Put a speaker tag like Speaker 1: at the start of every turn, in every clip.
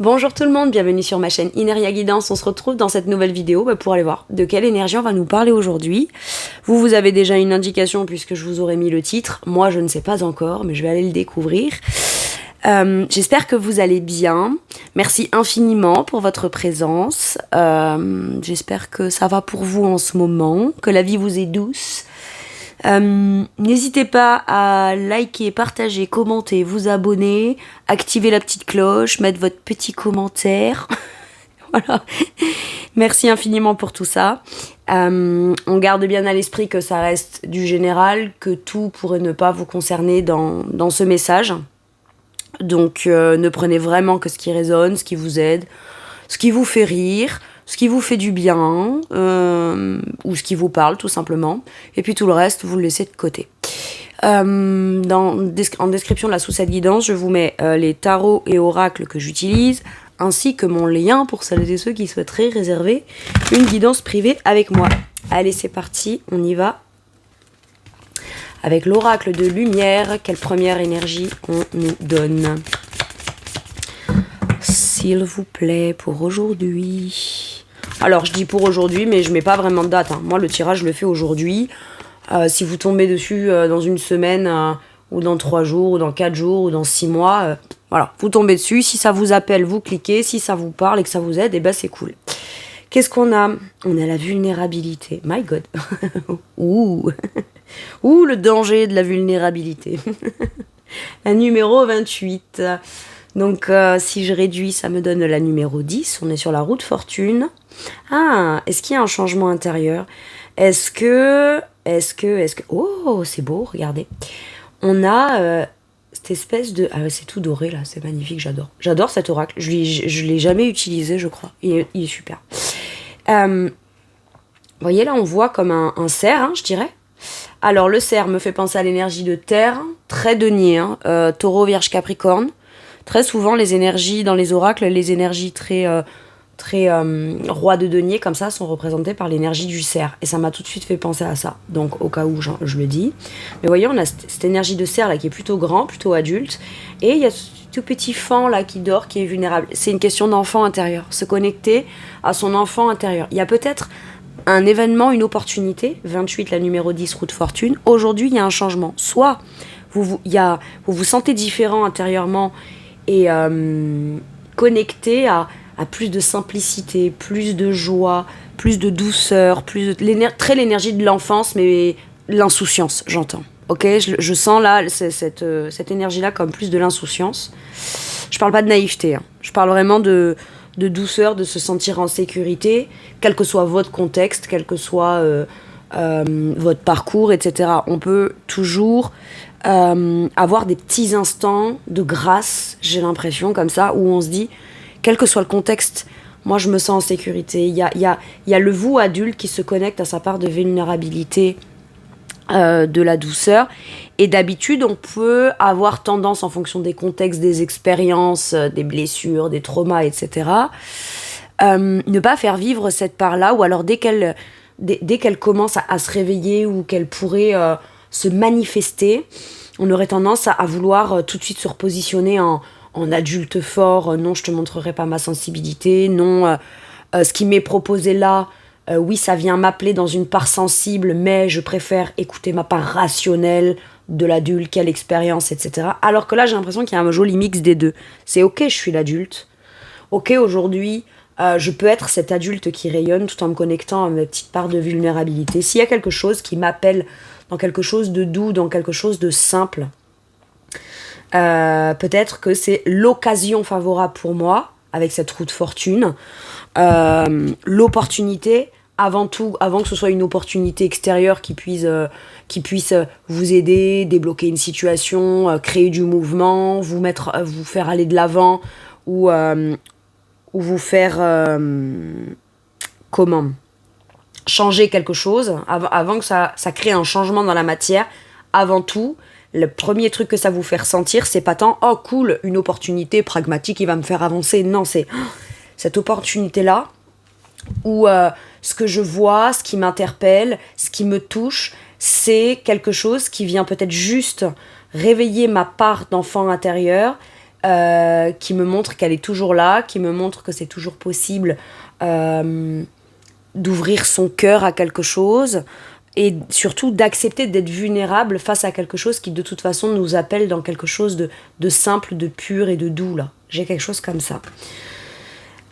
Speaker 1: Bonjour tout le monde, bienvenue sur ma chaîne Ineria Guidance. On se retrouve dans cette nouvelle vidéo pour aller voir de quelle énergie on va nous parler aujourd'hui. Vous avez déjà une indication puisque je vous aurais mis le titre. Moi je ne sais pas encore, mais je vais aller le découvrir. J'espère que vous allez bien. Merci infiniment pour votre présence. J'espère que ça va pour vous en ce moment, que la vie vous est douce. N'hésitez pas à liker, partager, commenter, vous abonner, activer la petite cloche, mettre votre petit commentaire. Voilà. Merci infiniment pour tout ça. On garde bien à l'esprit que ça reste du général, que tout pourrait ne pas vous concerner dans ce message. Donc ne prenez vraiment que ce qui résonne, ce qui vous aide, ce qui vous fait rire, ce qui vous fait du bien, ou ce qui vous parle tout simplement. Et puis tout le reste, vous le laissez de côté. En description de sous cette guidance, je vous mets les tarots et oracles que j'utilise, ainsi que mon lien pour celles et ceux qui souhaiteraient réserver une guidance privée avec moi. Allez, c'est parti, on y va. Avec l'oracle de lumière, quelle première énergie on nous donne ? S'il vous plaît, pour aujourd'hui. Alors, je dis pour aujourd'hui, mais je mets pas vraiment de date. Moi, le tirage, je le fais aujourd'hui. Si vous tombez dessus dans une semaine, ou dans 3 jours, ou dans 4 jours, ou dans 6 mois, voilà, vous tombez dessus. Si ça vous appelle, vous cliquez. Si ça vous parle et que ça vous aide, c'est cool. Qu'est-ce qu'on a ? On a la vulnérabilité. My God. Ouh. Ouh, le danger de la vulnérabilité. La numéro 28. Donc, si je réduis, ça me donne la numéro 10. On est sur la route fortune. Ah, est-ce qu'il y a un changement intérieur ? Est-ce que... Oh, c'est beau, regardez. On a cette espèce de... Ah, c'est tout doré, là, c'est magnifique, j'adore. J'adore cet oracle. Je l'ai jamais utilisé, je crois. Il est super. Vous voyez, là, on voit comme un cerf, je dirais. Alors, le cerf me fait penser à l'énergie de terre, très denier, taureau, vierge, capricorne. Très souvent, les énergies dans les oracles, les énergies très roi de denier, comme ça, sont représentées par l'énergie du cerf. Et ça m'a tout de suite fait penser à ça. Donc, au cas où, je le dis. Mais voyez, on a cette énergie de cerf, là, qui est plutôt grand, plutôt adulte. Et il y a ce tout petit fan, là, qui dort, qui est vulnérable. C'est une question d'enfant intérieur. Se connecter à son enfant intérieur. Il y a peut-être un événement, une opportunité. 28, la numéro 10, route fortune. Aujourd'hui, il y a un changement. Soit vous vous sentez différent intérieurement et connecté à plus de simplicité, plus de joie, plus de douceur, très l'énergie de l'enfance, mais l'insouciance, j'entends. Ok, je sens là cette énergie-là comme plus de l'insouciance. Je parle pas de naïveté, je parle vraiment de douceur, de se sentir en sécurité, quel que soit votre contexte, quel que soit votre parcours, etc. On peut toujours avoir des petits instants de grâce, j'ai l'impression, comme ça, où on se dit, quel que soit le contexte, moi je me sens en sécurité. Il y a le vous adulte qui se connecte à sa part de vulnérabilité, de la douceur. Et d'habitude, on peut avoir tendance, en fonction des contextes, des expériences, des blessures, des traumas, etc., ne pas faire vivre cette part-là, ou alors dès qu'elle commence à se réveiller ou qu'elle pourrait se manifester, on aurait tendance à vouloir tout de suite se repositionner en adulte fort. Non, je te montrerai pas ma sensibilité. Non, ce qui m'est proposé là, oui, ça vient m'appeler dans une part sensible, mais je préfère écouter ma part rationnelle de l'adulte qui a l'expérience, etc. Alors que là, j'ai l'impression qu'il y a un joli mix des deux. C'est ok, je suis l'adulte. Ok, aujourd'hui, je peux être cet adulte qui rayonne tout en me connectant à ma petite part de vulnérabilité. S'il y a quelque chose qui m'appelle dans quelque chose de doux, dans quelque chose de simple, peut-être que c'est l'occasion favorable pour moi, avec cette route fortune, l'opportunité, avant tout, avant que ce soit une opportunité extérieure qui puisse vous aider, débloquer une situation, créer du mouvement, vous faire aller de l'avant, ou vous faire changer quelque chose, avant que ça crée un changement dans la matière. Avant tout, le premier truc que ça vous fait ressentir, c'est pas tant « Oh cool, une opportunité pragmatique qui va me faire avancer ». Non, c'est cette opportunité-là où ce que je vois, ce qui m'interpelle, ce qui me touche, c'est quelque chose qui vient peut-être juste réveiller ma part d'enfant intérieur, qui me montre qu'elle est toujours là, qui me montre que c'est toujours possible d'ouvrir son cœur à quelque chose et surtout d'accepter d'être vulnérable face à quelque chose qui de toute façon nous appelle dans quelque chose de simple, de pur et de doux là. J'ai quelque chose comme ça.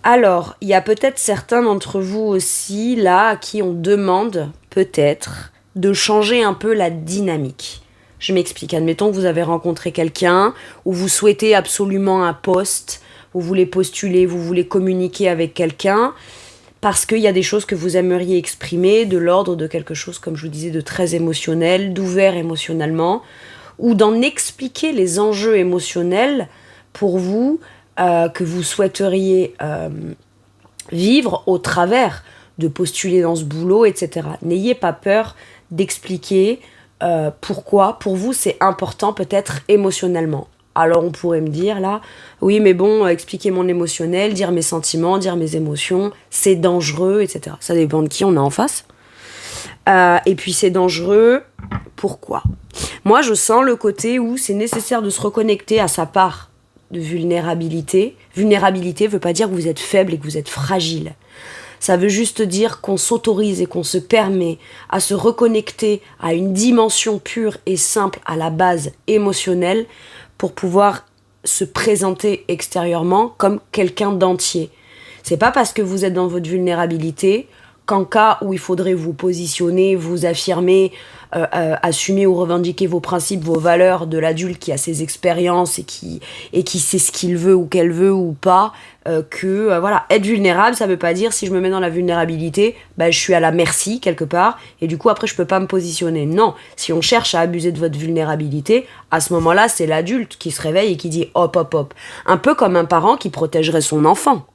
Speaker 1: Alors, il y a peut-être certains d'entre vous aussi là à qui on demande peut-être de changer un peu la dynamique. Je m'explique. Admettons que vous avez rencontré quelqu'un ou vous souhaitez absolument un poste, vous voulez postuler, vous voulez communiquer avec quelqu'un parce qu'il y a des choses que vous aimeriez exprimer de l'ordre de quelque chose, comme je vous disais, de très émotionnel, d'ouvert émotionnellement, ou d'en expliquer les enjeux émotionnels pour vous que vous souhaiteriez vivre au travers de postuler dans ce boulot, etc. N'ayez pas peur d'expliquer pourquoi, pour vous, c'est important peut-être émotionnellement. Alors on pourrait me dire là, oui mais bon, expliquer mon émotionnel, dire mes sentiments, dire mes émotions, c'est dangereux, etc. Ça dépend de qui on a en face. Et puis c'est dangereux, pourquoi ? Moi je sens le côté où c'est nécessaire de se reconnecter à sa part de vulnérabilité. Vulnérabilité veut pas dire que vous êtes faible et que vous êtes fragile. Ça veut juste dire qu'on s'autorise et qu'on se permet à se reconnecter à une dimension pure et simple à la base émotionnelle pour pouvoir se présenter extérieurement comme quelqu'un d'entier. C'est pas parce que vous êtes dans votre vulnérabilité qu'en cas où il faudrait vous positionner, vous affirmer, assumer ou revendiquer vos principes, vos valeurs de l'adulte qui a ses expériences et qui sait ce qu'il veut ou qu'elle veut ou pas, voilà, être vulnérable, ça veut pas dire si je me mets dans la vulnérabilité, je suis à la merci quelque part et du coup après je peux pas me positionner. Non, si on cherche à abuser de votre vulnérabilité, à ce moment-là c'est l'adulte qui se réveille et qui dit hop hop hop, un peu comme un parent qui protégerait son enfant.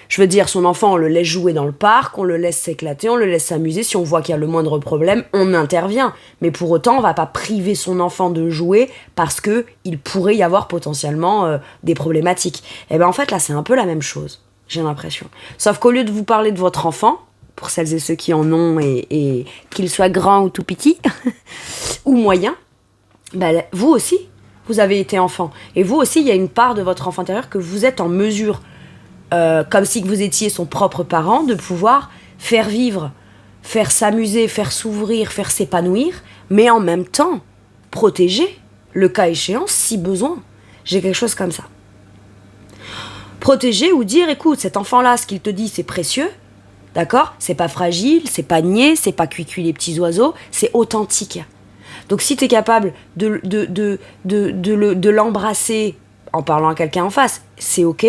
Speaker 1: Je veux dire, son enfant, on le laisse jouer dans le parc, on le laisse s'éclater, on le laisse s'amuser. Si on voit qu'il y a le moindre problème, on intervient. Mais pour autant, on va pas priver son enfant de jouer parce qu'il pourrait y avoir potentiellement des problématiques. Et en fait, là, c'est un peu la même chose, j'ai l'impression. Sauf qu'au lieu de vous parler de votre enfant, pour celles et ceux qui en ont, et qu'il soit grand ou tout petit, ou moyen, vous aussi, vous avez été enfant. Et vous aussi, il y a une part de votre enfant intérieur que vous êtes en mesure comme si vous étiez son propre parent, de pouvoir faire vivre, faire s'amuser, faire s'ouvrir, faire s'épanouir, mais en même temps, protéger, le cas échéant, si besoin. J'ai quelque chose comme ça. Protéger ou dire, écoute, cet enfant-là, ce qu'il te dit, c'est précieux, d'accord ? C'est pas fragile, c'est pas niais, c'est pas cuicui les petits oiseaux, c'est authentique. Donc si t'es capable de l'embrasser en parlant à quelqu'un en face, c'est ok.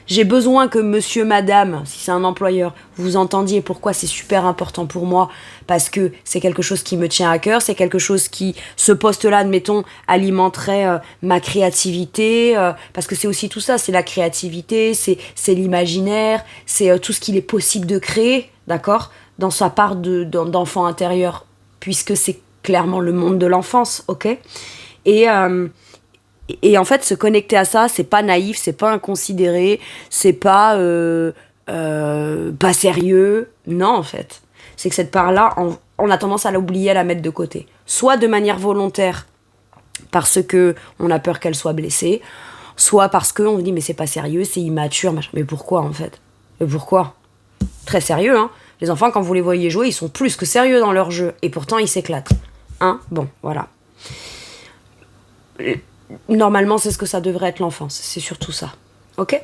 Speaker 1: J'ai besoin que monsieur, madame, si c'est un employeur, vous entendiez pourquoi c'est super important pour moi, parce que c'est quelque chose qui me tient à cœur, c'est quelque chose qui, ce poste-là, admettons, alimenterait ma créativité, parce que c'est aussi tout ça, c'est la créativité, c'est l'imaginaire, c'est tout ce qu'il est possible de créer, d'accord, dans sa part d'enfant intérieur, puisque c'est clairement le monde de l'enfance, ok ? Et en fait, se connecter à ça, c'est pas naïf, c'est pas inconsidéré, c'est pas pas sérieux. Non, en fait. C'est que cette part-là, on a tendance à l'oublier, à la mettre de côté. Soit de manière volontaire, parce que on a peur qu'elle soit blessée, soit parce qu'on se dit, mais c'est pas sérieux, c'est immature, machin. Mais pourquoi, en fait ? Mais pourquoi ? Très sérieux, hein. Les enfants, quand vous les voyez jouer, ils sont plus que sérieux dans leur jeu. Et pourtant, ils s'éclatent. Hein ? Bon, voilà. Normalement, c'est ce que ça devrait être l'enfance. C'est surtout ça. Ok ?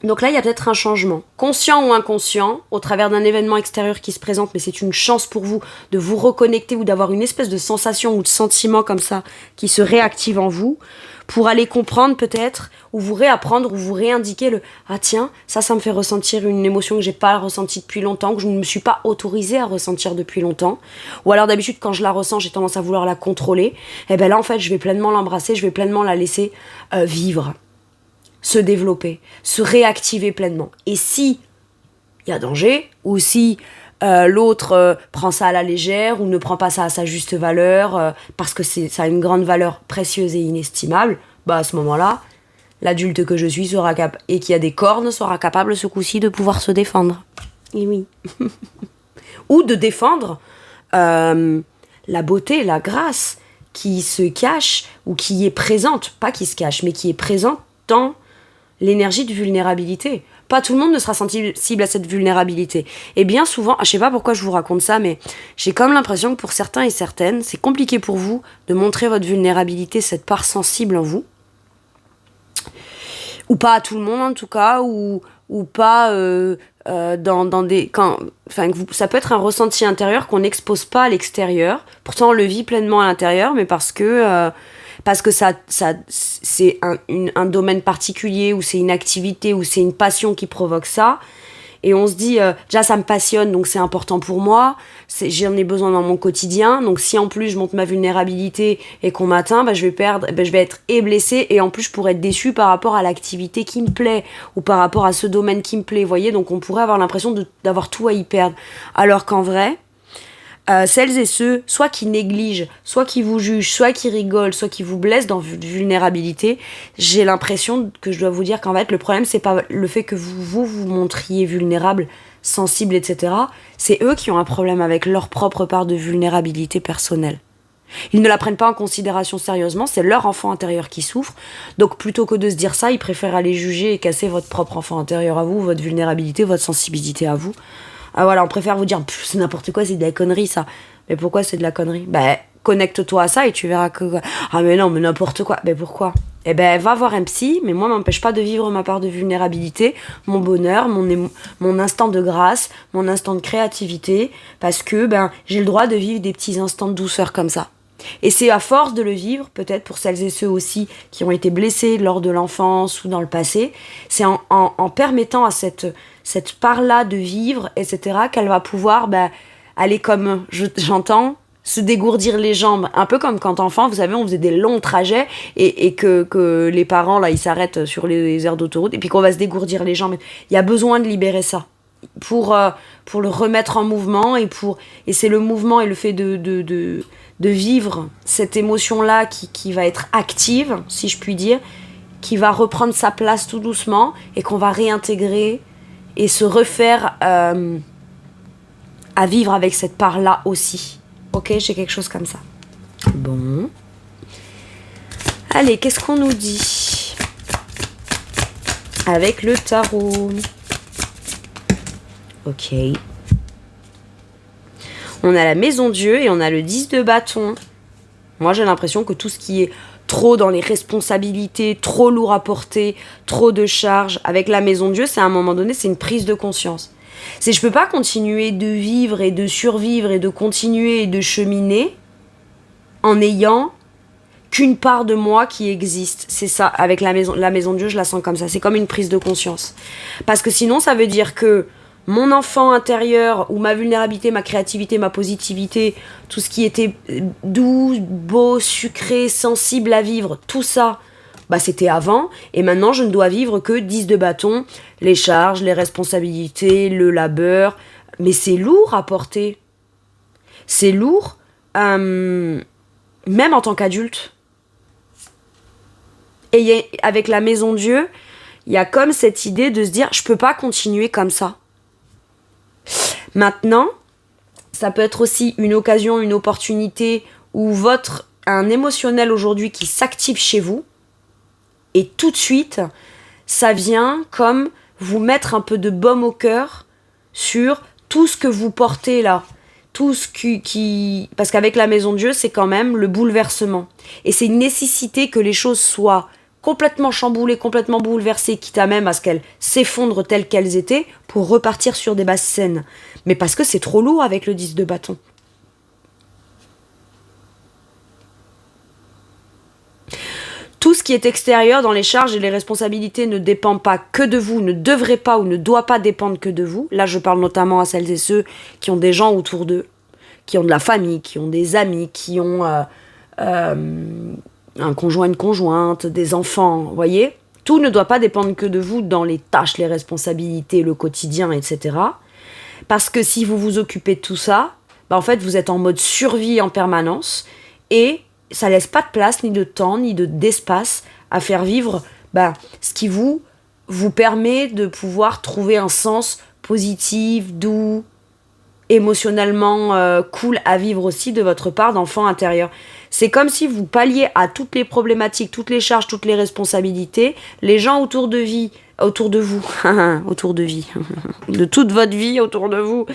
Speaker 1: Donc là, il y a peut-être un changement. Conscient ou inconscient, au travers d'un événement extérieur qui se présente, mais c'est une chance pour vous de vous reconnecter ou d'avoir une espèce de sensation ou de sentiment comme ça qui se réactive en vous pour aller comprendre peut-être, ou vous réapprendre, ou vous réindiquer le « Ah tiens, ça me fait ressentir une émotion que j'ai pas ressentie depuis longtemps, que je ne me suis pas autorisée à ressentir depuis longtemps. » Ou alors d'habitude, quand je la ressens, j'ai tendance à vouloir la contrôler. Et là, en fait, je vais pleinement l'embrasser, je vais pleinement la laisser vivre, se développer, se réactiver pleinement. Et si il y a danger, ou si l'autre prend ça à la légère ou ne prend pas ça à sa juste valeur parce que ça a une grande valeur précieuse et inestimable, à ce moment-là, l'adulte que je suis et qui a des cornes sera capable ce coup-ci de pouvoir se défendre. Et oui. Ou de défendre la beauté, la grâce qui se cache ou qui est présente, pas qui se cache, mais qui est présente dans l'énergie de vulnérabilité. Pas tout le monde ne sera sensible à cette vulnérabilité. Et bien souvent, je sais pas pourquoi je vous raconte ça, mais j'ai comme l'impression que pour certains et certaines, c'est compliqué pour vous de montrer votre vulnérabilité, cette part sensible en vous. Ou pas à tout le monde en tout cas, ou pas dans des... ça peut être un ressenti intérieur qu'on n'expose pas à l'extérieur. Pourtant on le vit pleinement à l'intérieur, mais parce que ça c'est un domaine particulier, ou c'est une activité, ou c'est une passion qui provoque ça. Et on se dit, déjà ça me passionne, donc c'est important pour moi, j'en ai besoin dans mon quotidien, donc si en plus je montre ma vulnérabilité et qu'on m'atteint, je vais être blessée, et en plus je pourrais être déçue par rapport à l'activité qui me plaît, ou par rapport à ce domaine qui me plaît, vous voyez, donc on pourrait avoir l'impression d'avoir tout à y perdre. Alors qu'en vrai, celles et ceux, soit qui négligent, soit qui vous jugent, soit qui rigolent, soit qui vous blessent dans vulnérabilité, j'ai l'impression que je dois vous dire qu'en fait, le problème, c'est pas le fait que vous montriez vulnérable, sensible, etc. C'est eux qui ont un problème avec leur propre part de vulnérabilité personnelle. Ils ne la prennent pas en considération sérieusement, c'est leur enfant intérieur qui souffre. Donc plutôt que de se dire ça, ils préfèrent aller juger et casser votre propre enfant intérieur à vous, votre vulnérabilité, votre sensibilité à vous. Ah voilà, on préfère vous dire c'est n'importe quoi, c'est de la connerie ça. Mais pourquoi c'est de la connerie ? Connecte-toi à ça et tu verras que... Ah mais non, mais n'importe quoi. Pourquoi ? Va voir un psy, mais moi m'empêche pas de vivre ma part de vulnérabilité, mon bonheur, mon instant de grâce, mon instant de créativité, parce que j'ai le droit de vivre des petits instants de douceur comme ça. Et c'est à force de le vivre, peut-être pour celles et ceux aussi qui ont été blessés lors de l'enfance ou dans le passé, c'est en permettant à cette part-là de vivre, etc., qu'elle va pouvoir aller comme, j'entends, se dégourdir les jambes. Un peu comme quand enfant, vous savez, on faisait des longs trajets et que les parents, là, ils s'arrêtent sur les aires d'autoroute et puis qu'on va se dégourdir les jambes. Il y a besoin de libérer ça pour le remettre en mouvement et c'est le mouvement et le fait de vivre cette émotion-là qui va être active, si je puis dire, qui va reprendre sa place tout doucement et qu'on va réintégrer et se refaire à vivre avec cette part-là aussi. Ok, j'ai quelque chose comme ça. Bon. Allez, qu'est-ce qu'on nous dit avec le tarot ? Ok. On a la maison Dieu et on a le 10 de bâton. Moi, j'ai l'impression que tout ce qui est trop dans les responsabilités, trop lourd à porter, trop de charges, avec la maison Dieu, c'est à un moment donné, c'est une prise de conscience. C'est je peux pas continuer de vivre et de survivre et de continuer et de cheminer en n'ayant qu'une part de moi qui existe. C'est ça, avec la maison Dieu, je la sens comme ça. C'est comme une prise de conscience. Parce que sinon, ça veut dire que mon enfant intérieur, ou ma vulnérabilité, ma créativité, ma positivité, tout ce qui était doux, beau, sucré, sensible à vivre, tout ça, c'était avant, et maintenant je ne dois vivre que 10 de bâton, les charges, les responsabilités, le labeur, mais c'est lourd à porter. C'est lourd, même en tant qu'adulte. Et avec la maison Dieu, il y a comme cette idée de se dire, je peux pas continuer comme ça. Maintenant, ça peut être aussi une occasion, une opportunité où un émotionnel aujourd'hui qui s'active chez vous, et tout de suite, ça vient comme vous mettre un peu de baume au cœur sur tout ce que vous portez là. Tout ce parce qu'avec la maison de Dieu, c'est quand même le bouleversement. Et c'est une nécessité que les choses soient complètement chamboulées, complètement bouleversées, quitte à même à ce qu'elles s'effondrent telles qu'elles étaient, pour repartir sur des bases saines. Mais parce que c'est trop lourd avec le 10 de bâton. Tout ce qui est extérieur dans les charges et les responsabilités ne dépend pas que de vous, ne devrait pas ou ne doit pas dépendre que de vous. Là, je parle notamment à celles et ceux qui ont des gens autour d'eux, qui ont de la famille, qui ont des amis, qui ont un conjoint, une conjointe, des enfants, vous voyez ? Tout ne doit pas dépendre que de vous dans les tâches, les responsabilités, le quotidien, etc. Parce que si vous vous occupez de tout ça, en fait, vous êtes en mode survie en permanence et ça laisse pas de place, ni de temps, ni d'espace à faire vivre ce qui vous permet de pouvoir trouver un sens positif, doux, émotionnellement cool à vivre aussi de votre part d'enfant intérieur. C'est comme si vous palliez à toutes les problématiques, toutes les charges, toutes les responsabilités. Les gens autour de vous, autour de vie, de toute votre vie autour de vous,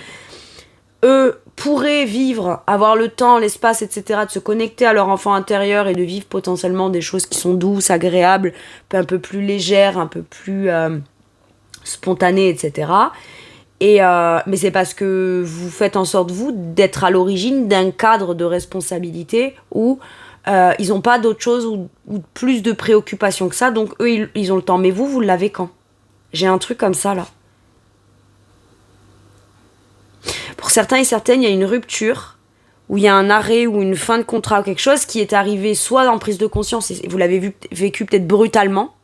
Speaker 1: eux pourraient vivre, avoir le temps, l'espace, etc., de se connecter à leur enfant intérieur et de vivre potentiellement des choses qui sont douces, agréables, un peu plus légères, un peu plus spontanées, etc. Mais c'est parce que vous faites en sorte, vous, d'être à l'origine d'un cadre de responsabilité où ils n'ont pas d'autre chose ou plus de préoccupations que ça, donc eux, ils ont le temps. Mais vous l'avez quand ? J'ai un truc comme ça, là. Pour certains et certaines, il y a une rupture, où il y a un arrêt ou une fin de contrat ou quelque chose qui est arrivé soit en prise de conscience, et vous l'avez vécu peut-être brutalement,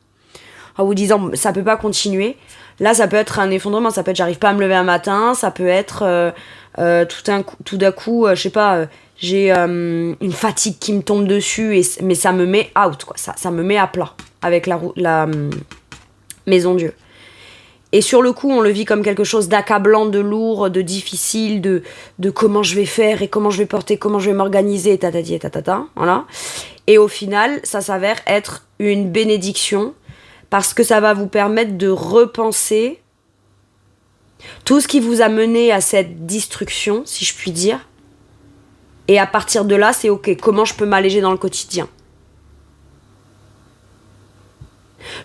Speaker 1: en vous disant « ça peut pas continuer ». Là, ça peut être un effondrement, ça peut être j'arrive pas à me lever un matin, ça peut être tout d'un coup, je sais pas, j'ai une fatigue qui me tombe dessus, mais ça me met out, quoi. Ça me met à plat avec la maison Dieu. Et sur le coup, on le vit comme quelque chose d'accablant, de lourd, de difficile, de comment je vais faire et comment je vais porter, comment je vais m'organiser, tatati et tatata, voilà. Et au final, ça s'avère être une bénédiction parce que ça va vous permettre de repenser tout ce qui vous a mené à cette destruction, si je puis dire. Et à partir de là, c'est ok, comment je peux m'alléger dans le quotidien ?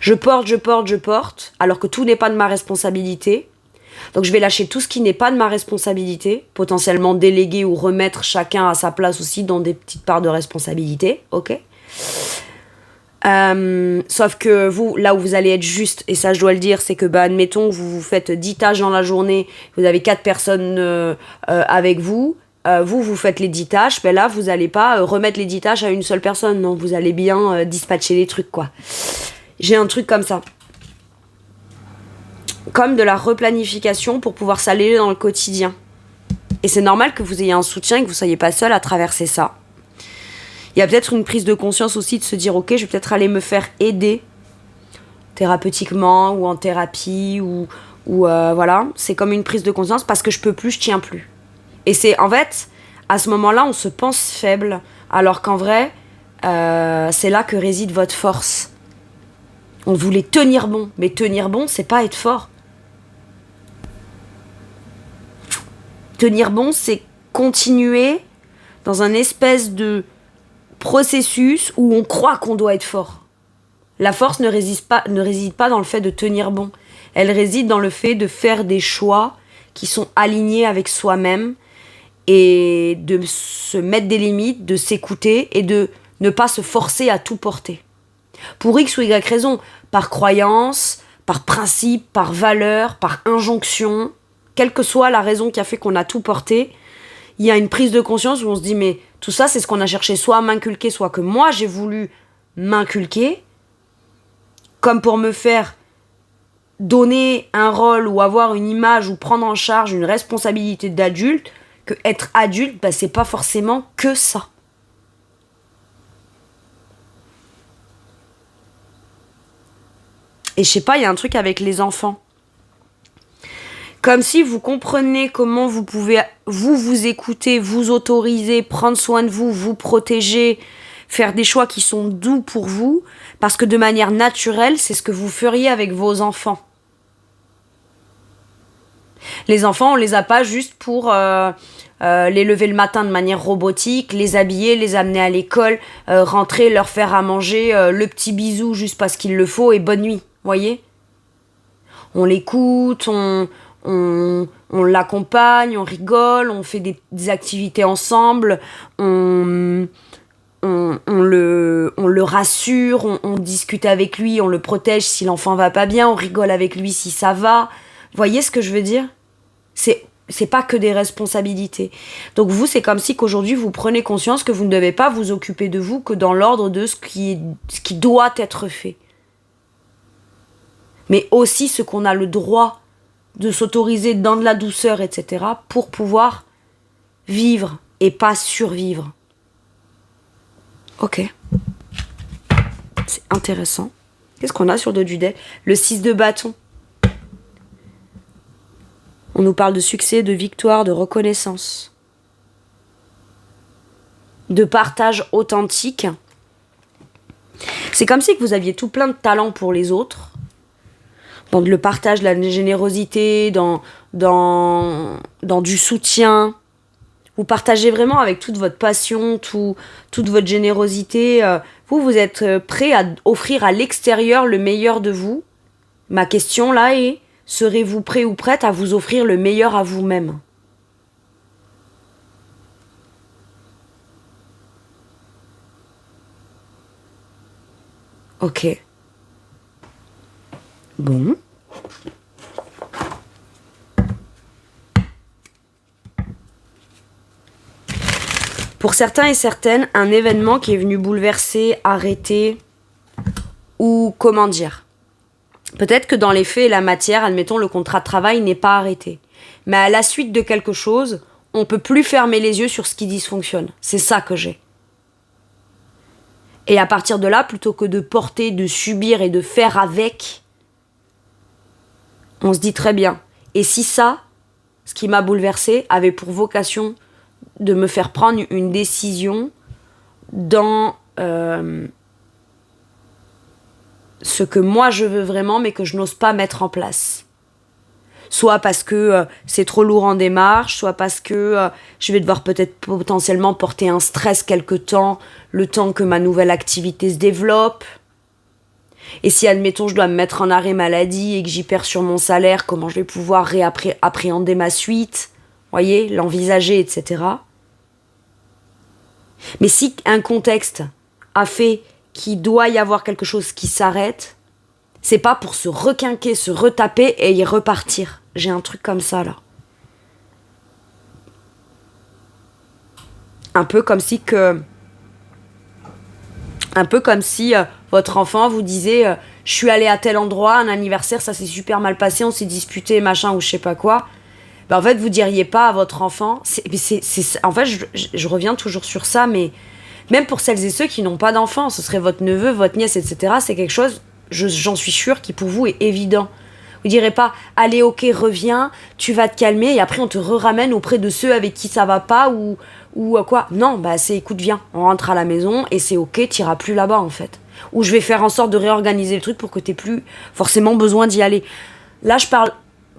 Speaker 1: Je porte, alors que tout n'est pas de ma responsabilité. Donc je vais lâcher tout ce qui n'est pas de ma responsabilité, potentiellement déléguer ou remettre chacun à sa place aussi dans des petites parts de responsabilité, ok ? Sauf que vous, là où vous allez être juste, et ça je dois le dire, c'est que admettons vous faites 10 tâches dans la journée, vous avez 4 personnes avec vous, vous faites les 10 tâches, ben là vous n'allez pas remettre les 10 tâches à une seule personne, non, vous allez bien dispatcher les trucs, quoi. J'ai un truc comme ça. Comme de la replanification pour pouvoir s'alléger dans le quotidien. Et c'est normal que vous ayez un soutien et que vous ne soyez pas seul à traverser ça. Il y a peut-être une prise de conscience aussi de se dire ok, je vais peut-être aller me faire aider thérapeutiquement ou en thérapie ou voilà. C'est comme une prise de conscience parce que je peux plus, je tiens plus. Et c'est en fait, à ce moment-là, on se pense faible alors qu'en vrai, c'est là que réside votre force. On voulait tenir bon, mais tenir bon, c'est pas être fort. Tenir bon, c'est continuer dans un espèce de processus où on croit qu'on doit être fort. La force ne réside pas dans le fait de tenir bon. Elle réside dans le fait de faire des choix qui sont alignés avec soi-même et de se mettre des limites, de s'écouter et de ne pas se forcer à tout porter. Pour X ou Y raison, par croyance, par principe, par valeur, par injonction, quelle que soit la raison qui a fait qu'on a tout porté, il y a une prise de conscience où on se dit mais tout ça c'est ce qu'on a cherché soit à m'inculquer, soit que moi j'ai voulu m'inculquer, comme pour me faire donner un rôle ou avoir une image ou prendre en charge une responsabilité d'adulte, que être adulte, bah, c'est pas forcément que ça. Et je sais pas, il y a un truc avec les enfants. Comme si vous comprenez comment vous pouvez vous écouter, vous autoriser, prendre soin de vous, vous protéger, faire des choix qui sont doux pour vous, parce que de manière naturelle, c'est ce que vous feriez avec vos enfants. Les enfants, on les a pas juste pour les lever le matin de manière robotique, les habiller, les amener à l'école, rentrer, leur faire à manger, le petit bisou juste parce qu'il le faut et bonne nuit, voyez ? On l'écoute, on l'accompagne, on rigole, on fait des activités ensemble, on le rassure, on discute avec lui, on le protège si l'enfant va pas bien, on rigole avec lui si ça va. Voyez ce que je veux dire ? C'est pas que des responsabilités. Donc vous, c'est comme si qu'aujourd'hui vous prenez conscience que vous ne devez pas vous occuper de vous que dans l'ordre de ce qui doit être fait. Mais aussi ce qu'on a le droit de s'autoriser dans de la douceur, etc. pour pouvoir vivre et pas survivre. Ok. C'est intéressant. Qu'est-ce qu'on a sur le dos du deck ? Le 6 de bâton. On nous parle de succès, de victoire, de reconnaissance, de partage authentique. C'est comme si vous aviez tout plein de talents pour les autres, dans le partage, la générosité, dans du soutien. Vous partagez vraiment avec toute votre passion, toute votre générosité. Vous êtes prêt à offrir à l'extérieur le meilleur de vous. Ma question là est, serez-vous prêt ou prête à vous offrir le meilleur à vous-même ? Ok. Bon. Pour certains et certaines, un événement qui est venu bouleverser, arrêter, ou comment dire. Peut-être que dans les faits et la matière, admettons, le contrat de travail n'est pas arrêté. Mais à la suite de quelque chose, on ne peut plus fermer les yeux sur ce qui dysfonctionne. C'est ça que j'ai. Et à partir de là, plutôt que de porter, de subir et de faire avec, on se dit très bien. Et si ça, ce qui m'a bouleversée, avait pour vocation de me faire prendre une décision dans ce que moi je veux vraiment, mais que je n'ose pas mettre en place. Soit parce que c'est trop lourd en démarche, soit parce que je vais devoir peut-être potentiellement porter un stress quelque temps, le temps que ma nouvelle activité se développe. Et si, admettons, je dois me mettre en arrêt maladie et que j'y perds sur mon salaire, comment je vais pouvoir réappréhender ma suite, voyez, l'envisager, etc. Mais si un contexte a fait qu'il doit y avoir quelque chose qui s'arrête, c'est pas pour se requinquer, se retaper et y repartir. J'ai un truc comme ça, là. Un peu comme si votre enfant vous disait je suis allé à tel endroit, un anniversaire, ça s'est super mal passé, on s'est disputé, machin, ou je sais pas quoi. En fait, vous diriez pas à votre enfant... en fait, je reviens toujours sur ça, mais même pour celles et ceux qui n'ont pas d'enfants, ce serait votre neveu, votre nièce, etc., c'est quelque chose, j'en suis sûre, qui pour vous est évident. Vous direz pas, allez, ok, reviens, tu vas te calmer, et après on te ramène auprès de ceux avec qui ça va pas, ou quoi. Non, c'est, écoute, viens, on rentre à la maison, et c'est ok, t'iras plus là-bas, en fait. Ou je vais faire en sorte de réorganiser le truc pour que t'aies plus forcément besoin d'y aller. Là, je parle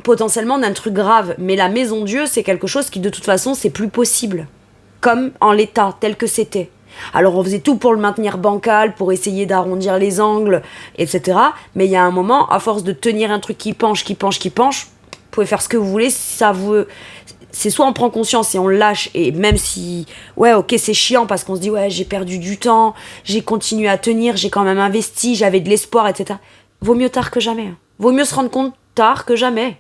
Speaker 1: potentiellement d'un truc grave, mais la maison Dieu, c'est quelque chose qui, de toute façon, c'est plus possible. Comme en l'état, tel que c'était. Alors on faisait tout pour le maintenir bancal, pour essayer d'arrondir les angles, etc. Mais il y a un moment, à force de tenir un truc qui penche, vous pouvez faire ce que vous voulez, si ça vous... C'est soit on prend conscience et on le lâche, et même si, ouais, ok, c'est chiant parce qu'on se dit, ouais, j'ai perdu du temps, j'ai continué à tenir, j'ai quand même investi, j'avais de l'espoir, etc. Vaut mieux tard que jamais. Vaut mieux se rendre compte tard que jamais.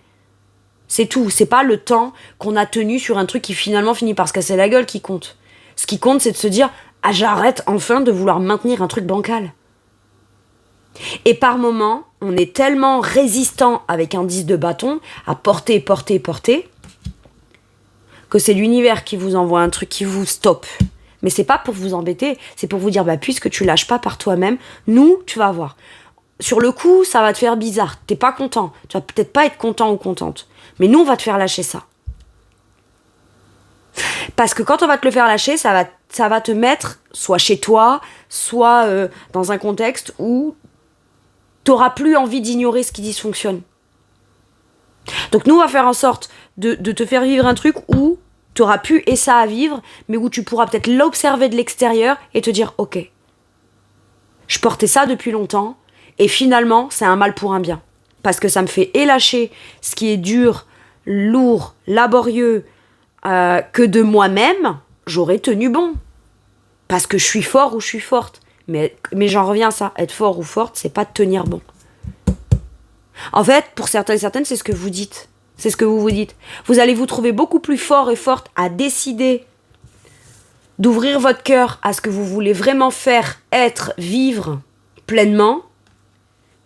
Speaker 1: C'est tout. C'est pas le temps qu'on a tenu sur un truc qui finalement finit par se casser la gueule qui compte. Ce qui compte, c'est de se dire, ah, j'arrête enfin de vouloir maintenir un truc bancal. Et par moments, on est tellement résistant avec un 10 de bâton à porter, que c'est l'univers qui vous envoie un truc qui vous stoppe. Mais c'est pas pour vous embêter, c'est pour vous dire, puisque tu lâches pas par toi-même, nous, tu vas voir. Sur le coup, ça va te faire bizarre, t'es pas content, tu vas peut-être pas être content ou contente. Mais nous, on va te faire lâcher ça. Parce que quand on va te le faire lâcher, ça va te mettre soit chez toi, soit dans un contexte où t'auras plus envie d'ignorer ce qui dysfonctionne. Donc nous, on va faire en sorte de te faire vivre un truc où t'auras plus et ça à vivre, mais où tu pourras peut-être l'observer de l'extérieur et te dire, ok, je portais ça depuis longtemps, et finalement, c'est un mal pour un bien. Parce que ça me fait lâcher ce qui est dur, lourd, laborieux, que de moi-même, j'aurais tenu bon. Parce que je suis fort ou je suis forte. Mais j'en reviens à ça. Être fort ou forte, c'est pas de tenir bon. En fait, pour certains et certaines, c'est ce que vous dites. C'est ce que vous vous dites. Vous allez vous trouver beaucoup plus fort et forte à décider d'ouvrir votre cœur à ce que vous voulez vraiment faire, être, vivre pleinement,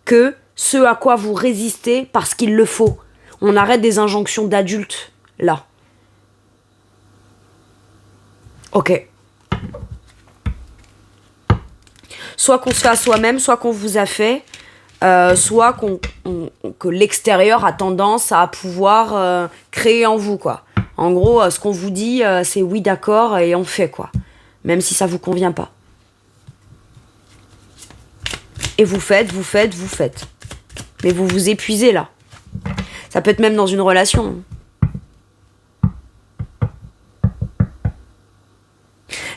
Speaker 1: que ce à quoi vous résistez parce qu'il le faut. On arrête des injonctions d'adultes, là. Ok. Soit qu'on se fait à soi-même, soit qu'on vous a fait. soit que l'extérieur a tendance à pouvoir créer en vous, quoi. En gros, ce qu'on vous dit, c'est oui, d'accord, et on fait, quoi. Même si ça vous convient pas. Et vous faites. Mais vous vous épuisez, là. Ça peut être même dans une relation.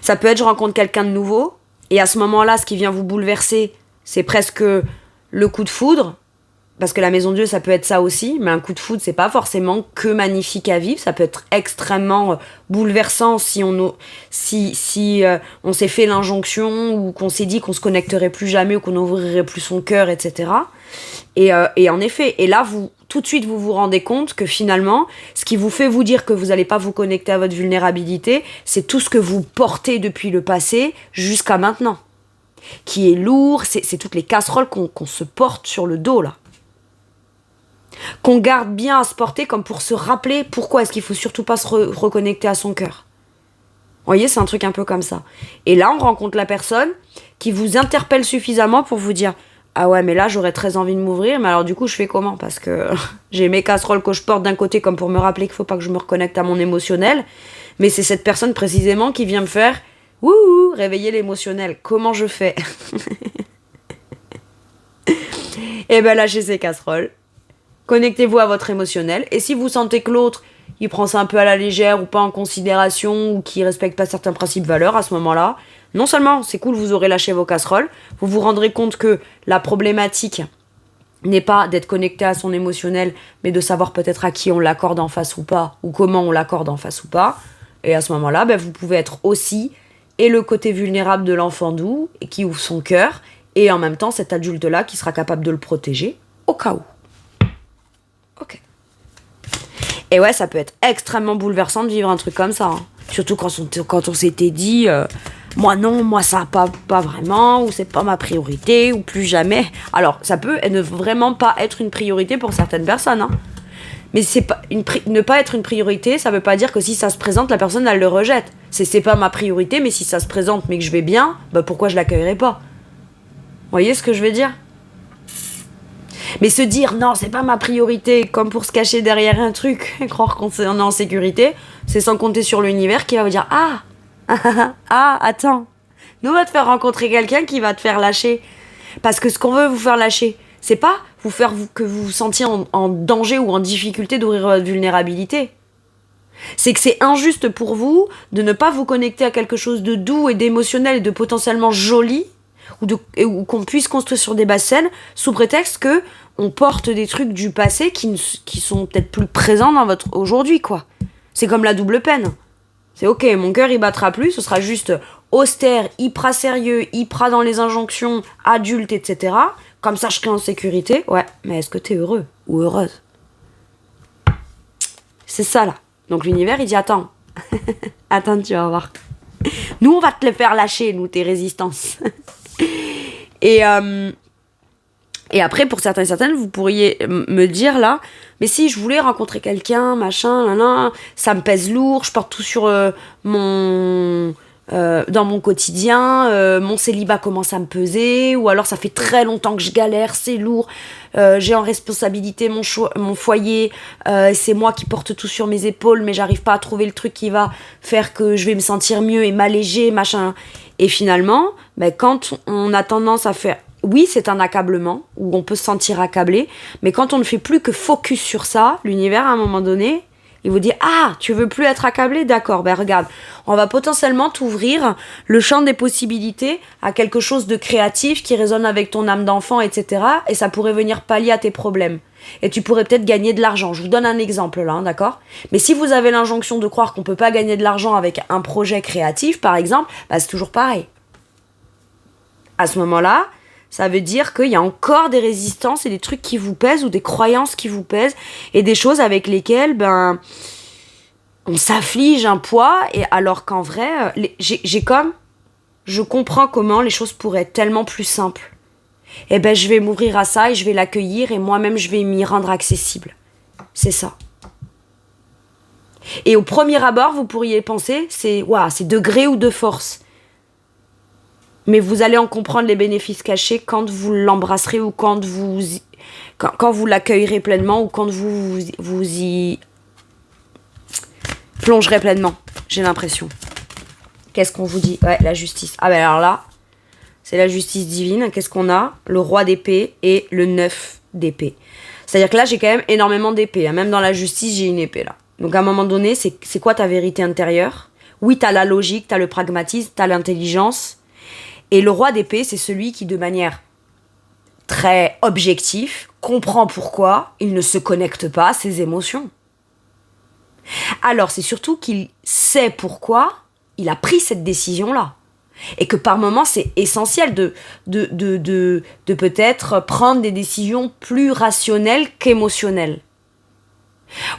Speaker 1: Ça peut être, je rencontre quelqu'un de nouveau, et à ce moment-là, ce qui vient vous bouleverser, c'est presque le coup de foudre, parce que la maison de Dieu, ça peut être ça aussi, mais un coup de foudre, c'est pas forcément que magnifique à vivre, ça peut être extrêmement bouleversant si on s'est fait l'injonction, ou qu'on s'est dit qu'on se connecterait plus jamais, ou qu'on n'ouvrirait plus son cœur, etc. Et en effet, et là, tout de suite, vous vous rendez compte que finalement, ce qui vous fait vous dire que vous n'allez pas vous connecter à votre vulnérabilité, c'est tout ce que vous portez depuis le passé jusqu'à maintenant. Qui est lourd, c'est toutes les casseroles qu'on se porte sur le dos, là. Qu'on garde bien à se porter comme pour se rappeler pourquoi est-ce qu'il faut surtout pas se reconnecter à son cœur. Vous voyez, c'est un truc un peu comme ça. Et là, on rencontre la personne qui vous interpelle suffisamment pour vous dire « Ah ouais, mais là, j'aurais très envie de m'ouvrir, mais alors du coup, je fais comment ? Parce que j'ai mes casseroles que je porte d'un côté comme pour me rappeler qu'il faut pas que je me reconnecte à mon émotionnel, mais c'est cette personne précisément qui vient me faire « Wouhou, réveiller l'émotionnel. Comment je fais ?» Et ben lâchez ces casseroles. Connectez-vous à votre émotionnel. Et si vous sentez que l'autre, il prend ça un peu à la légère ou pas en considération ou qu'il respecte pas certains principes valeurs, à ce moment-là, non seulement c'est cool, vous aurez lâché vos casseroles, vous vous rendrez compte que la problématique n'est pas d'être connecté à son émotionnel, mais de savoir peut-être à qui on l'accorde en face ou pas, ou comment on l'accorde en face ou pas. Et à ce moment-là, ben, vous pouvez être aussi et le côté vulnérable de l'enfant doux et qui ouvre son cœur, et en même temps cet adulte-là qui sera capable de le protéger au cas où. Ok. Et ouais, ça peut être extrêmement bouleversant de vivre un truc comme ça. Hein. Surtout quand on s'était dit moi non, moi ça pas vraiment, ou c'est pas ma priorité, ou plus jamais. Alors, ça peut ne vraiment pas être une priorité pour certaines personnes. Hein. Mais c'est pas ne pas être une priorité, ça veut pas dire que si ça se présente, la personne elle le rejette. C'est pas ma priorité, mais si ça se présente mais que je vais bien, bah pourquoi je l'accueillerais pas ? Vous voyez ce que je veux dire ? Mais se dire non, c'est pas ma priorité, comme pour se cacher derrière un truc et croire qu'on est en sécurité, c'est sans compter sur l'univers qui va vous dire attends, nous on va te faire rencontrer quelqu'un qui va te faire lâcher. Parce que ce qu'on veut vous faire lâcher, c'est pas que vous vous sentiez en danger ou en difficulté d'ouvrir votre vulnérabilité. C'est que c'est injuste pour vous de ne pas vous connecter à quelque chose de doux et d'émotionnel et de potentiellement joli, ou qu'on puisse construire sur des bases saines, sous prétexte que on porte des trucs du passé qui sont peut-être plus présents dans votre aujourd'hui, quoi. C'est comme la double peine. C'est ok, mon cœur il battra plus, ce sera juste austère, hyper sérieux, hyper dans les injonctions, adulte, etc. Comme ça je serai en sécurité. Ouais, mais est-ce que t'es heureux ou heureuse ? C'est ça là. Donc l'univers il dit attends, attends tu vas voir. Nous on va te les faire lâcher, nous tes résistances. Et après, pour certains et certaines, vous pourriez me dire là, mais si je voulais rencontrer quelqu'un, machin, ça me pèse lourd, je porte tout sur dans mon quotidien, mon célibat commence à me peser, ou alors ça fait très longtemps que je galère, c'est lourd, j'ai en responsabilité mon foyer, c'est moi qui porte tout sur mes épaules, mais j'arrive pas à trouver le truc qui va faire que je vais me sentir mieux et m'alléger, machin. Et finalement, quand on a tendance à faire... Oui, c'est un accablement, où on peut se sentir accablé, mais quand on ne fait plus que focus sur ça, l'univers, à un moment donné, il vous dit « Ah, tu veux plus être accablé ? D'accord, regarde, on va potentiellement t'ouvrir le champ des possibilités à quelque chose de créatif qui résonne avec ton âme d'enfant, etc. Et ça pourrait venir pallier à tes problèmes. Et tu pourrais peut-être gagner de l'argent. Je vous donne un exemple là, d'accord ? Mais si vous avez l'injonction de croire qu'on peut pas gagner de l'argent avec un projet créatif, par exemple, c'est toujours pareil. À ce moment-là, ça veut dire qu'il y a encore des résistances et des trucs qui vous pèsent ou des croyances qui vous pèsent et des choses avec lesquelles on s'afflige un poids, et alors qu'en vrai, je comprends comment les choses pourraient être tellement plus simples. Et je vais m'ouvrir à ça et je vais l'accueillir et moi-même je vais m'y rendre accessible. C'est ça. Et au premier abord, vous pourriez penser, c'est degré ou de force. Mais vous allez en comprendre les bénéfices cachés quand vous l'embrasserez ou quand vous l'accueillerez pleinement ou quand vous y plongerez pleinement, j'ai l'impression. Qu'est-ce qu'on vous dit? Ouais, la justice. Ah ben alors là, c'est la justice divine. Qu'est-ce qu'on a? Le roi d'épée et le 9 d'épée. C'est-à-dire que là, j'ai quand même énormément d'épées. Même dans la justice, j'ai une épée là. Donc à un moment donné, c'est quoi ta vérité intérieure? Oui, t'as la logique, t'as le pragmatisme, t'as l'intelligence. Et le roi d'épée, c'est celui qui, de manière très objective, comprend pourquoi il ne se connecte pas à ses émotions. Alors, c'est surtout qu'il sait pourquoi il a pris cette décision-là. Et que par moments, c'est essentiel de peut-être prendre des décisions plus rationnelles qu'émotionnelles.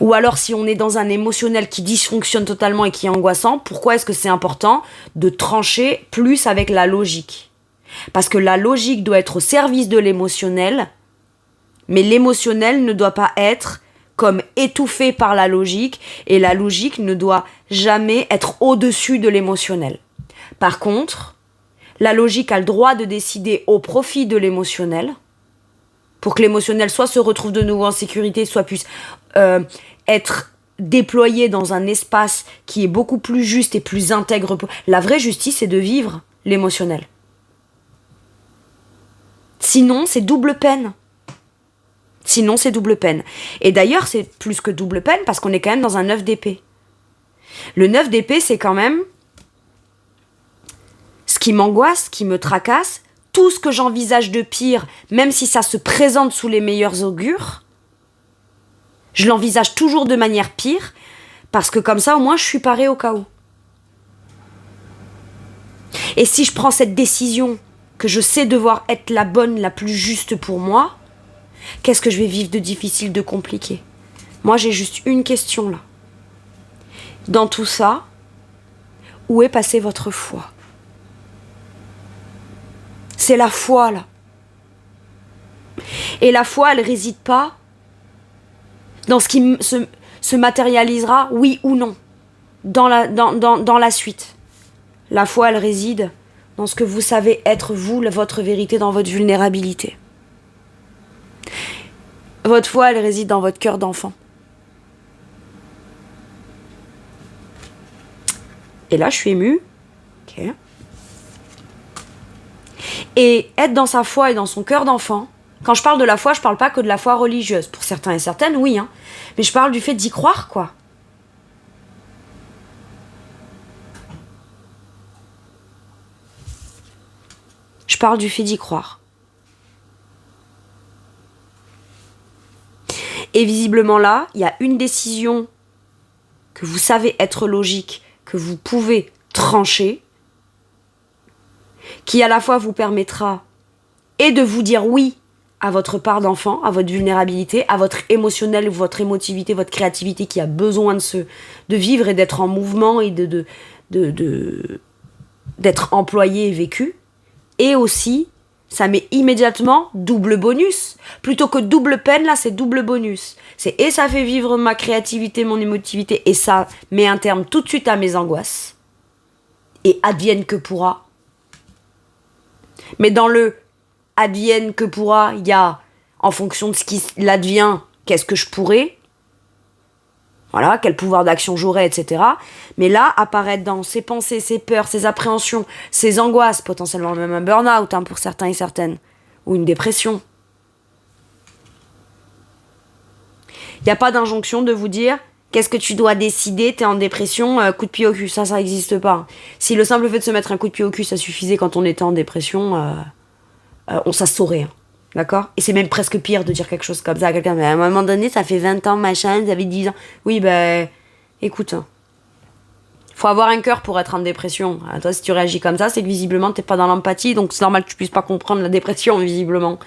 Speaker 1: Ou alors, si on est dans un émotionnel qui dysfonctionne totalement et qui est angoissant, pourquoi est-ce que c'est important de trancher plus avec la logique? Parce que la logique doit être au service de l'émotionnel, mais l'émotionnel ne doit pas être comme étouffé par la logique, et la logique ne doit jamais être au-dessus de l'émotionnel. Par contre, la logique a le droit de décider au profit de l'émotionnel, pour que l'émotionnel soit se retrouve de nouveau en sécurité, soit puisse être déployé dans un espace qui est beaucoup plus juste et plus intègre. La vraie justice, c'est de vivre l'émotionnel. Sinon, c'est double peine. Et d'ailleurs, c'est plus que double peine parce qu'on est quand même dans un 9 d'épée. Le 9 d'épée, c'est quand même ce qui m'angoisse, ce qui me tracasse, tout ce que j'envisage de pire, même si ça se présente sous les meilleurs augures, je l'envisage toujours de manière pire, parce que comme ça, au moins, je suis parée au cas où. Et si je prends cette décision, que je sais devoir être la bonne, la plus juste pour moi, qu'est-ce que je vais vivre de difficile, de compliqué? Moi, j'ai juste une question là. Dans tout ça, où est passée votre foi? C'est la foi là. Et la foi, elle réside pas dans ce qui se matérialisera, oui ou non, dans la suite. La foi, elle réside dans ce que vous savez être vous, votre vérité, dans votre vulnérabilité. Votre foi, elle réside dans votre cœur d'enfant. Et là, je suis émue. Ok. Et être dans sa foi et dans son cœur d'enfant, quand je parle de la foi, je parle pas que de la foi religieuse. Pour certains et certaines, oui, hein. Mais je parle du fait d'y croire, quoi. Je parle du fait d'y croire. Et visiblement là, il y a une décision que vous savez être logique, que vous pouvez trancher, qui à la fois vous permettra et de vous dire oui à votre part d'enfant, à votre vulnérabilité, à votre émotionnel, votre émotivité, votre créativité qui a besoin de vivre et d'être en mouvement et d'être employé et vécu. Et aussi, ça met immédiatement double bonus. Plutôt que double peine, là, c'est double bonus. Et ça fait vivre ma créativité, mon émotivité, et ça met un terme tout de suite à mes angoisses. Et advienne que pourra. Mais dans le advienne que pourra, il y a, en fonction de ce qui l'advient, qu'est-ce que je pourrais, voilà, quel pouvoir d'action j'aurais, etc. Mais là, apparaître dans ces pensées, ces peurs, ces appréhensions, ces angoisses, potentiellement même un burn-out hein, pour certains et certaines, ou une dépression. Il n'y a pas d'injonction de vous dire qu'est-ce que tu dois décider, t'es en dépression, coup de pied au cul, ça n'existe pas. Si le simple fait de se mettre un coup de pied au cul, ça suffisait quand on était en dépression, ça se saurait. Hein. D'accord? Et c'est même presque pire de dire quelque chose comme ça à quelqu'un. Mais à un moment donné, ça fait 20 ans, machin, ça fait 10 ans. Oui, écoute. Faut avoir un cœur pour être en dépression. Toi, si tu réagis comme ça, c'est que visiblement, t'es pas dans l'empathie. Donc, c'est normal que tu puisses pas comprendre la dépression, visiblement.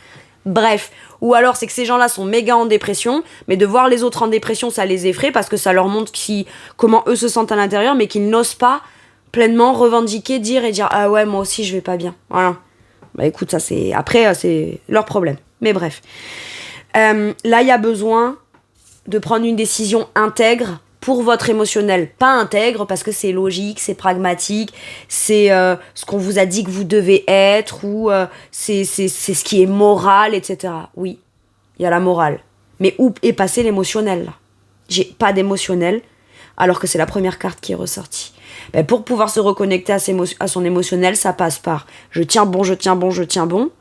Speaker 1: Bref. Ou alors, c'est que ces gens-là sont méga en dépression. Mais de voir les autres en dépression, ça les effraie parce que ça leur montre comment eux se sentent à l'intérieur, mais qu'ils n'osent pas pleinement revendiquer, dire ah ouais, moi aussi, je vais pas bien. Voilà. Écoute, ça c'est... Après, c'est leur problème. Mais bref. Là, il y a besoin de prendre une décision intègre pour votre émotionnel, pas intègre, parce que c'est logique, c'est pragmatique, c'est ce qu'on vous a dit que vous devez être, ou c'est ce qui est moral, etc. Oui, il y a la morale. Mais où est passé l'émotionnel, là? J'ai pas d'émotionnel, alors que c'est la première carte qui est ressortie. Ben, pour pouvoir se reconnecter à son émotionnel, ça passe par je tiens bon, je tiens bon, je tiens bon.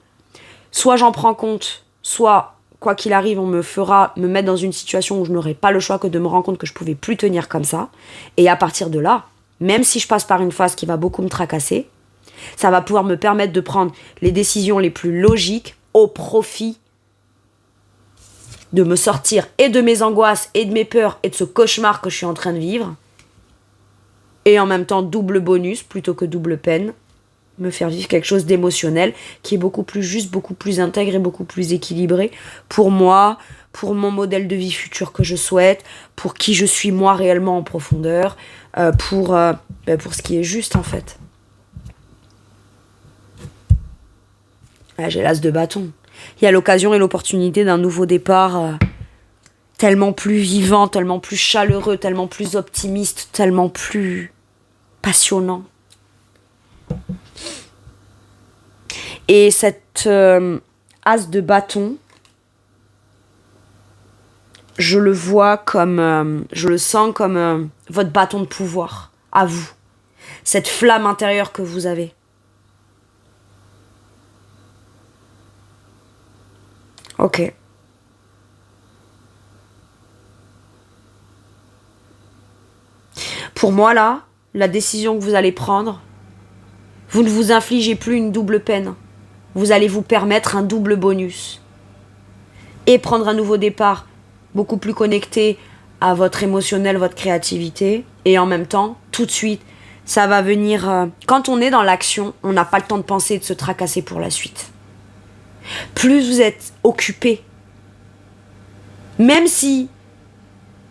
Speaker 1: Soit j'en prends compte, soit, quoi qu'il arrive, on me fera me mettre dans une situation où je n'aurai pas le choix que de me rendre compte que je pouvais plus tenir comme ça. Et à partir de là, même si je passe par une phase qui va beaucoup me tracasser, ça va pouvoir me permettre de prendre les décisions les plus logiques au profit de me sortir et de mes angoisses et de mes peurs et de ce cauchemar que je suis en train de vivre. Et en même temps, double bonus plutôt que double peine, me faire vivre quelque chose d'émotionnel qui est beaucoup plus juste, beaucoup plus intègre et beaucoup plus équilibré pour moi, pour mon modèle de vie futur que je souhaite, pour qui je suis moi réellement en profondeur, pour ce qui est juste en fait. Là, j'ai l'as de bâton. Il y a l'occasion et l'opportunité d'un nouveau départ tellement plus vivant, tellement plus chaleureux, tellement plus optimiste, tellement plus passionnant. Et cette as de bâton, je le vois comme, je le sens comme votre bâton de pouvoir, à vous. Cette flamme intérieure que vous avez. Ok. Pour moi, là, la décision que vous allez prendre, vous ne vous infligez plus une double peine. Vous allez vous permettre un double bonus. Et prendre un nouveau départ, beaucoup plus connecté à votre émotionnel, votre créativité. Et en même temps, tout de suite, ça va venir... quand on est dans l'action, on n'a pas le temps de penser et de se tracasser pour la suite. Plus vous êtes occupé, même si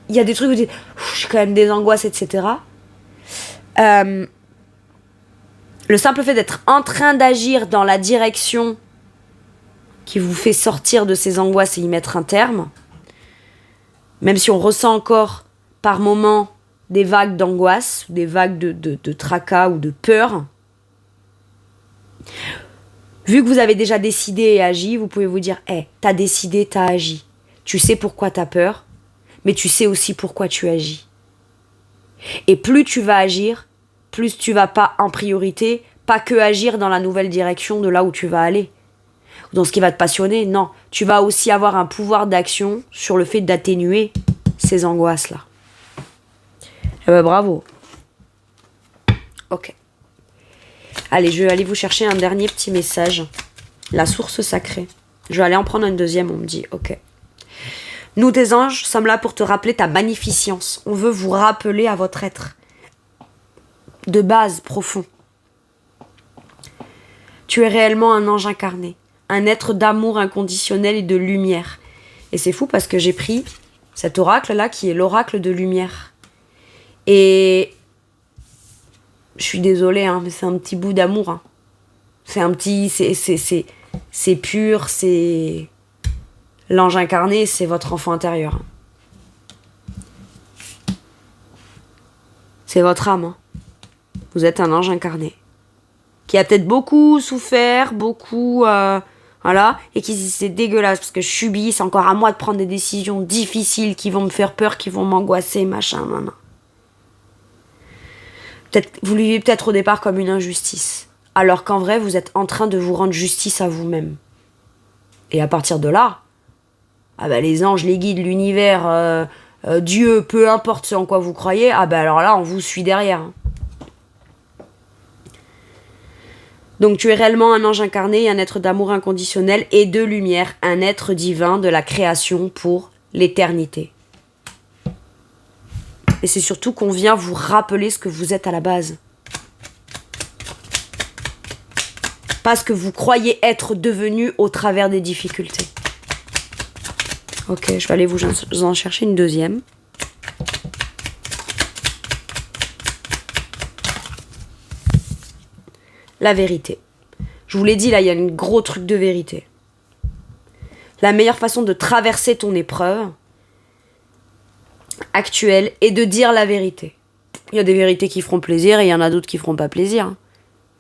Speaker 1: il y a des trucs où vous dites j'ai quand même des angoisses, etc. Le simple fait d'être en train d'agir dans la direction qui vous fait sortir de ces angoisses et y mettre un terme, même si on ressent encore par moments des vagues d'angoisse, des vagues de tracas ou de peur, vu que vous avez déjà décidé et agi, vous pouvez vous dire t'as décidé, t'as agi. Tu sais pourquoi t'as peur, mais tu sais aussi pourquoi tu agis. Et plus tu vas agir, plus tu vas pas en priorité, pas que agir dans la nouvelle direction de là où tu vas aller, dans ce qui va te passionner, non. Tu vas aussi avoir un pouvoir d'action sur le fait d'atténuer ces angoisses-là. Eh ben bravo. Ok. Allez, je vais aller vous chercher un dernier petit message. La source sacrée. Je vais aller en prendre une deuxième, on me dit, ok. Nous, tes anges, sommes là pour te rappeler ta magnificence. On veut vous rappeler à votre être. De base, profond. Tu es réellement un ange incarné. Un être d'amour inconditionnel et de lumière. Et c'est fou parce que j'ai pris cet oracle-là qui est l'oracle de lumière. Et... je suis désolée, hein, mais c'est un petit bout d'amour. Hein. C'est un petit... C'est pur, c'est... L'ange incarné, c'est votre enfant intérieur. C'est votre âme. Hein. Vous êtes un ange incarné. Qui a peut-être beaucoup souffert, beaucoup... voilà. Et qui dit c'est dégueulasse parce que je subis, c'est encore à moi de prendre des décisions difficiles qui vont me faire peur, qui vont m'angoisser, machin, nan. Vous le vivez peut-être au départ comme une injustice. Alors qu'en vrai, vous êtes en train de vous rendre justice à vous-même. Et à partir de là, les anges, les guides, l'univers, Dieu, peu importe ce en quoi vous croyez, alors là, on vous suit derrière. Hein. Donc tu es réellement un ange incarné, un être d'amour inconditionnel et de lumière, un être divin de la création pour l'éternité. Et c'est surtout qu'on vient vous rappeler ce que vous êtes à la base. Pas ce que vous croyez être devenu au travers des difficultés. Ok, je vais aller vous en chercher une deuxième. La vérité. Je vous l'ai dit, là, il y a un gros truc de vérité. La meilleure façon de traverser ton épreuve, actuelle est de dire la vérité. Il y a des vérités qui feront plaisir et il y en a d'autres qui feront pas plaisir.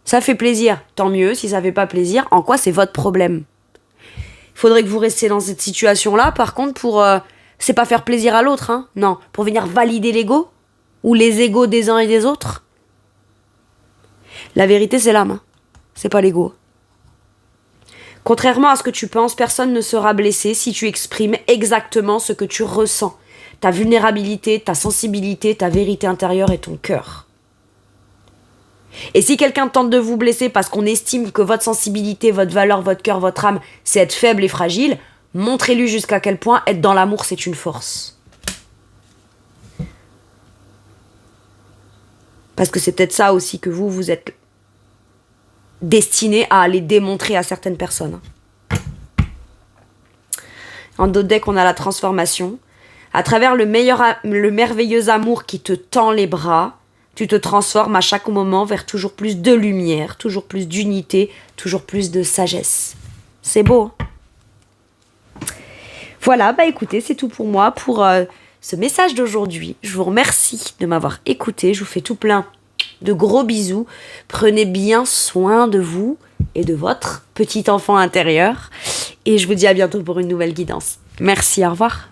Speaker 1: Ça fait plaisir, tant mieux. Si ça fait pas plaisir, en quoi c'est votre problème? Il faudrait que vous restiez dans cette situation-là, par contre, pour... c'est pas faire plaisir à l'autre, hein. Non, pour venir valider l'ego ou les égos des uns et des autres. La vérité, c'est l'âme, hein. C'est pas l'ego. Contrairement à ce que tu penses, personne ne sera blessé si tu exprimes exactement ce que tu ressens. Ta vulnérabilité, ta sensibilité, ta vérité intérieure et ton cœur. Et si quelqu'un tente de vous blesser parce qu'on estime que votre sensibilité, votre valeur, votre cœur, votre âme, c'est être faible et fragile, montrez-lui jusqu'à quel point être dans l'amour, c'est une force. Parce que c'est peut-être ça aussi que vous êtes destiné à aller démontrer à certaines personnes. En d'autres decks, on a la transformation. À travers le merveilleux amour qui te tend les bras, tu te transformes à chaque moment vers toujours plus de lumière, toujours plus d'unité, toujours plus de sagesse. C'est beau. Voilà, écoutez, c'est tout pour moi, pour ce message d'aujourd'hui. Je vous remercie de m'avoir écouté. Je vous fais tout plein de gros bisous. Prenez bien soin de vous et de votre petit enfant intérieur. Et je vous dis à bientôt pour une nouvelle guidance. Merci, au revoir.